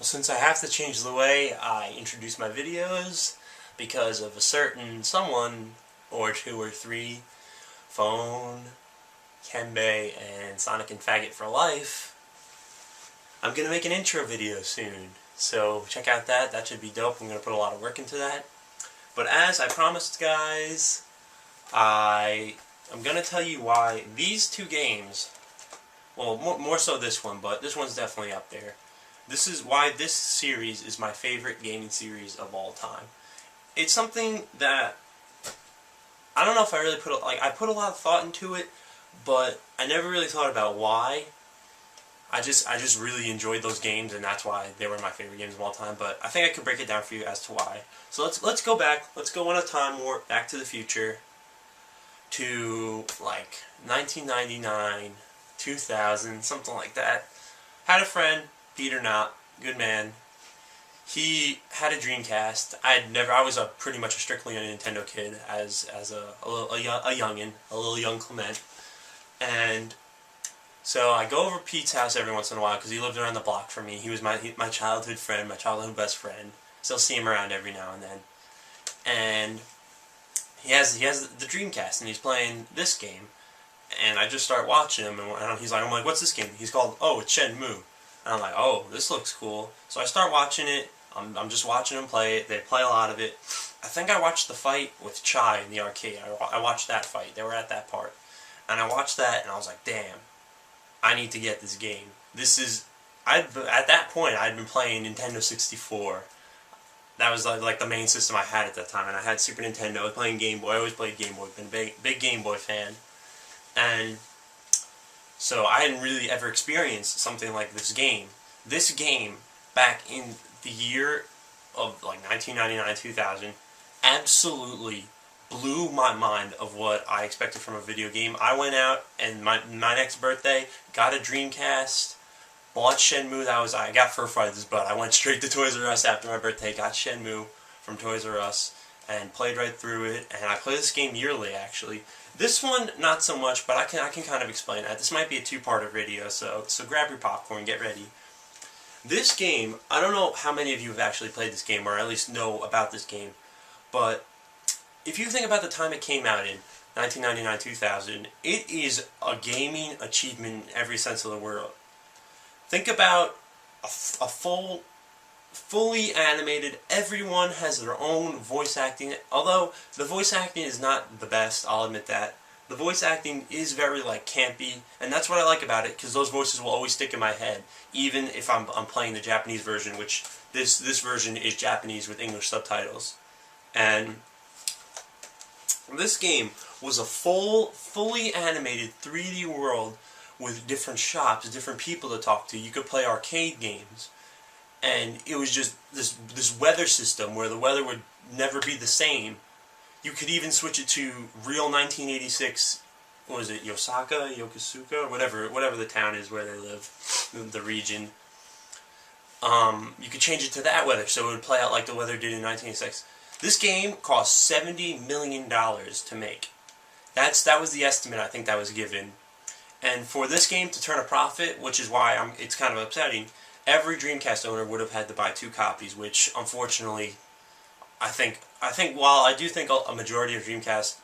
Well, since I have to change the way I introduce my videos because of a certain someone or two or three, Phone, Kembe, and Sonic and Faggot for Life, I'm going to make an intro video soon. So check out that. That should be dope. I'm going to put a lot of work into that. But as I promised, guys, I'm going to tell you why these two games, well, more so this one, but this one's definitely up there. This is why this series is my favorite gaming series of all time. It's something that I don't know if I really I put a lot of thought into it, but I never really thought about why. I just really enjoyed those games, and that's why they were my favorite games of all time. But I think I could break it down for you as to why. So let's go back. Let's go on a time warp back to the future to like 1999, 2000, something like that. Had a friend, Peter Knott, good man. He had a Dreamcast. I was pretty much a strictly a Nintendo kid as a youngin, a little young Clement, and so I go over to Pete's house every once in a while because he lived around the block from me. He was my childhood friend, my childhood best friend. Still see him around every now and then, and he has the Dreamcast and he's playing this game, and I just start watching him, and he's like, I'm like, what's this game? He's called, oh, it's Shenmue. And I'm like, oh, this looks cool. So I start watching it. I'm just watching them play it. They play a lot of it. I think I watched the fight with Chai in the arcade. I watched that fight. They were at that part. And I watched that, and I was like, damn, I need to get this game. At that point, I'd been playing Nintendo 64. That was like the main system I had at that time. And I had Super Nintendo. I was playing Game Boy. I always played Game Boy. Been a big Game Boy fan. And so I hadn't really ever experienced something like this game. This game, back in the year of like 1999, 2000, absolutely blew my mind of what I expected from a video game. I went out and my next birthday got a Dreamcast, bought Shenmue. I got Fur Fighters, but I went straight to Toys R Us after my birthday, got Shenmue from Toys R Us, and played right through it. And I play this game yearly, actually. This one, not so much, but I can kind of explain that. This might be a two-parter video, so grab your popcorn, get ready. This game, I don't know how many of you have actually played this game, or at least know about this game, but if you think about the time it came out in, 1999, 2000, it is a gaming achievement in every sense of the word. Think about a fully animated, everyone has their own voice acting, although the voice acting is not the best, I'll admit that. The voice acting is very campy, and that's what I like about it, because those voices will always stick in my head, even if I'm playing the Japanese version, which this version is Japanese with English subtitles. And this game was a fully animated 3D world with different shops, different people to talk to. You could play arcade games. And it was just this weather system where the weather would never be the same. You could even switch it to real 1986, what was it, Yokosuka, or whatever the town is where they live, the region. You could change it to that weather, so it would play out like the weather did in 1986. This game cost $70 million to make. That was the estimate I think that was given. And for this game to turn a profit, which is why it's kind of upsetting, every Dreamcast owner would have had to buy 2 copies, which unfortunately, I think while I do think a majority of Dreamcast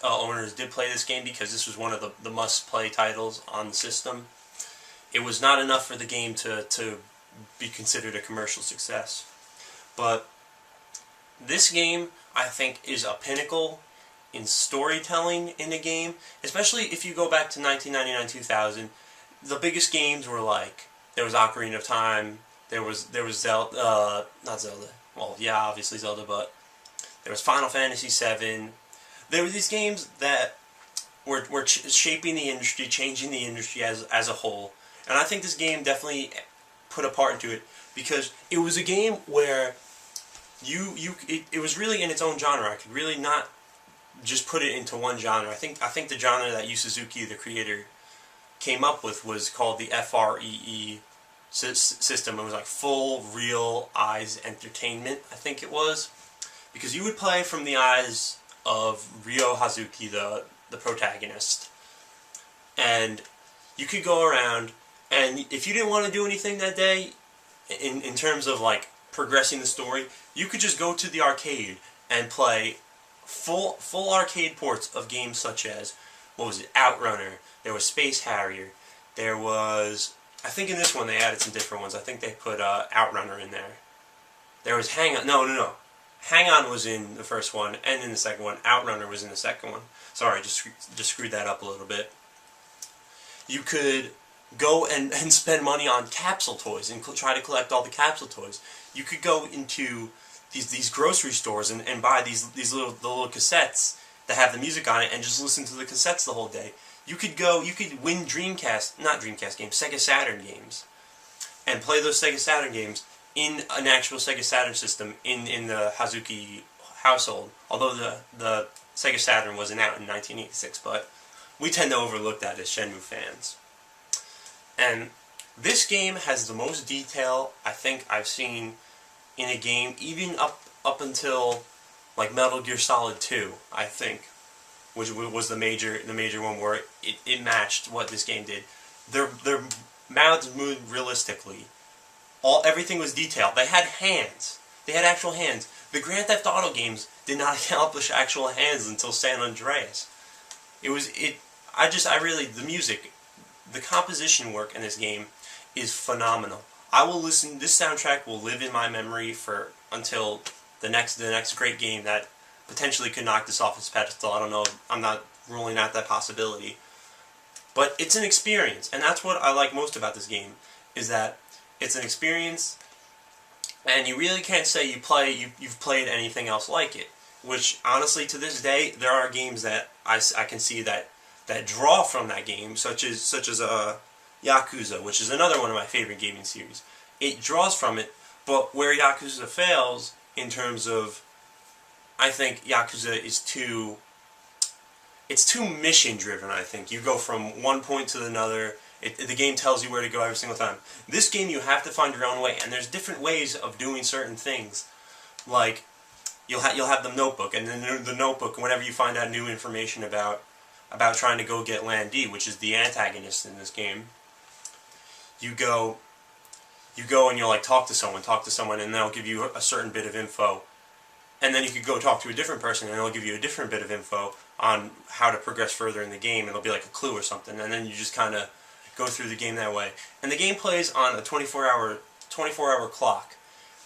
owners did play this game because this was one of the must-play titles on the system, it was not enough for the game to be considered a commercial success. But this game, I think, is a pinnacle in storytelling in a game, especially if you go back to 1999, 2000. The biggest games were like, there was Ocarina of Time, there was Zelda, not Zelda, well, yeah, obviously Zelda, but there was Final Fantasy VII. There were these games that were shaping the industry, changing the industry as a whole. And I think this game definitely put a part into it, because it was a game where it was really in its own genre. I could really not just put it into one genre. I think the genre that Yu Suzuki, the creator, came up with was called the FREE system. It was like full real eyes entertainment, I think it was, because you would play from the eyes of Ryo Hazuki, the protagonist, and you could go around, and if you didn't want to do anything that day, in terms of like progressing the story, you could just go to the arcade and play full arcade ports of games such as, what was it, Outrunner. There was Space Harrier. There was, I think in this one they added some different ones. I think they put Outrunner in there. There was Hang On. No. Hang On was in the first one and in the second one. Outrunner was in the second one. Sorry, just screwed that up a little bit. You could go and spend money on capsule toys and try to collect all the capsule toys. You could go into these grocery stores and buy these little cassettes that have the music on it and just listen to the cassettes the whole day. You could win Sega Saturn games, and play those Sega Saturn games in an actual Sega Saturn system in the Hazuki household. Although the Sega Saturn wasn't out in 1986, but we tend to overlook that as Shenmue fans. And this game has the most detail I think I've seen in a game, even up until like Metal Gear Solid 2, I think, which was the major one where it matched what this game did. Their mouths moved realistically. Everything was detailed. They had hands. They had actual hands. The Grand Theft Auto games did not accomplish actual hands until San Andreas. The music, the composition work in this game is phenomenal. This soundtrack will live in my memory until the next great game that potentially could knock this off its pedestal. I don't know, I'm not ruling out that possibility. But it's an experience, and that's what I like most about this game, is that it's an experience, and you really can't say you've played anything else like it. Which, honestly, to this day, there are games that I can see that draw from that game, such as Yakuza, which is another one of my favorite gaming series. It draws from it, but where Yakuza fails in terms of, I think Yakuza is too mission driven. I think you go from one point to another. The game tells you where to go every single time. This game, you have to find your own way, and there's different ways of doing certain things. Like you'll have the notebook, and then the notebook, whenever you find out new information about trying to go get Land D, which is the antagonist in this game, you go and you'll like talk to someone, and they'll give you a certain bit of info, and then you could go talk to a different person, and they'll give you a different bit of info on how to progress further in the game. It'll be like a clue or something, and then you just kind of go through the game that way. And the game plays on a 24-hour clock.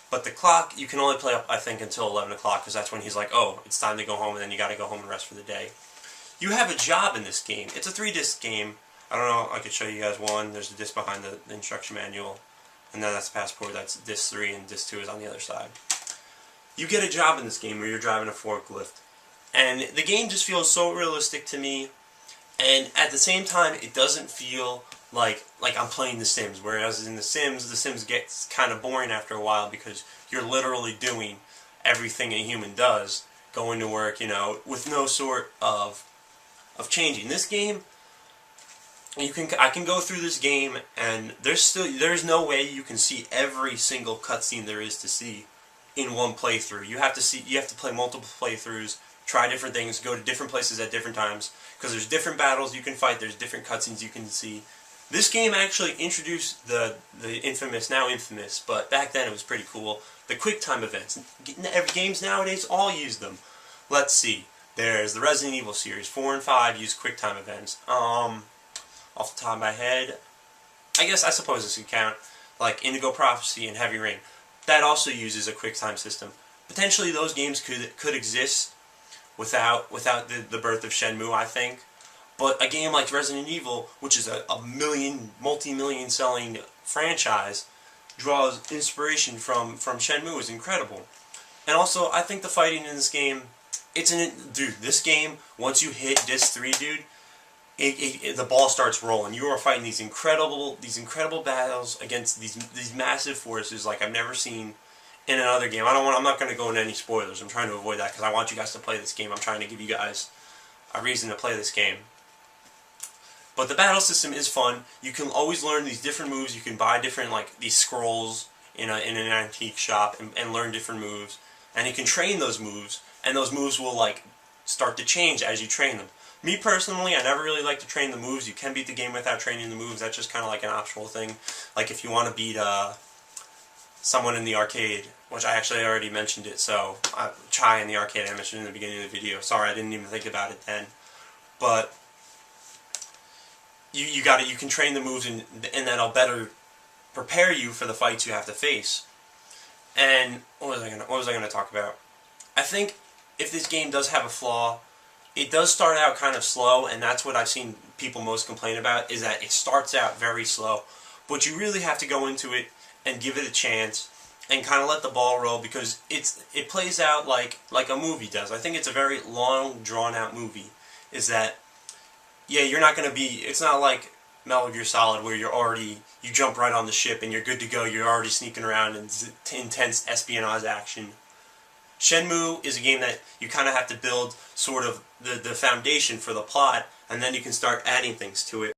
But the clock, you can only play up, I think, until 11 o'clock, because that's when he's like, oh, it's time to go home, and then you got to go home and rest for the day. You have a job in this game. It's a 3-disc game. I don't know, I could show you guys one. There's a disc behind the instruction manual, and then that's the passport. That's disc 3, and disc 2 is on the other side. You get a job in this game where you're driving a forklift. And the game just feels so realistic to me, and at the same time, it doesn't feel like I'm playing The Sims, whereas in The Sims gets kind of boring after a while because you're literally doing everything a human does, going to work, with no sort of changing. This game, I can go through this game, and there's no way you can see every single cutscene there is to see in one playthrough. You have to play multiple playthroughs, try different things, go to different places at different times, because there's different battles you can fight, there's different cutscenes you can see. This game actually introduced the now infamous, but back then it was pretty cool, the QuickTime events. Games nowadays all use them. Let's see. There's the Resident Evil series. 4 and 5 use QuickTime events. Off the top of my head, I suppose this could count, like Indigo Prophecy and Heavy Rain. That also uses a QuickTime system. Potentially those games could exist without the birth of Shenmue, I think. But a game like Resident Evil, which is a multi-million selling franchise, draws inspiration from Shenmue, is incredible. And also, I think the fighting in this game, this game, once you hit disc 3, dude, the ball starts rolling. You are fighting these incredible battles against these massive forces like I've never seen in another game. I'm not going to go into any spoilers. I'm trying to avoid that because I want you guys to play this game. I'm trying to give you guys a reason to play this game. But the battle system is fun. You can always learn these different moves. You can buy different, these scrolls in an antique shop and learn different moves. And you can train those moves, and those moves will, start to change as you train them. Me personally, I never really like to train the moves. You can beat the game without training the moves. That's just kind of like an optional thing. Like if you want to beat someone in the arcade, which I actually already mentioned it, so Chai in the arcade I mentioned in the beginning of the video. Sorry, I didn't even think about it then. But you can train the moves, and that'll better prepare you for the fights you have to face. And what was I gonna talk about? I think if this game does have a flaw, it does start out kind of slow, and that's what I've seen people most complain about, is that it starts out very slow. But you really have to go into it and give it a chance and kind of let the ball roll, because it plays out like a movie does. I think it's a very long, drawn-out movie. Is that, yeah, you're not going to be, it's not like Metal Gear Solid where you jump right on the ship and you're good to go, you're already sneaking around in intense espionage action. Shenmue is a game that you kind of have to build sort of the foundation for the plot, and then you can start adding things to it.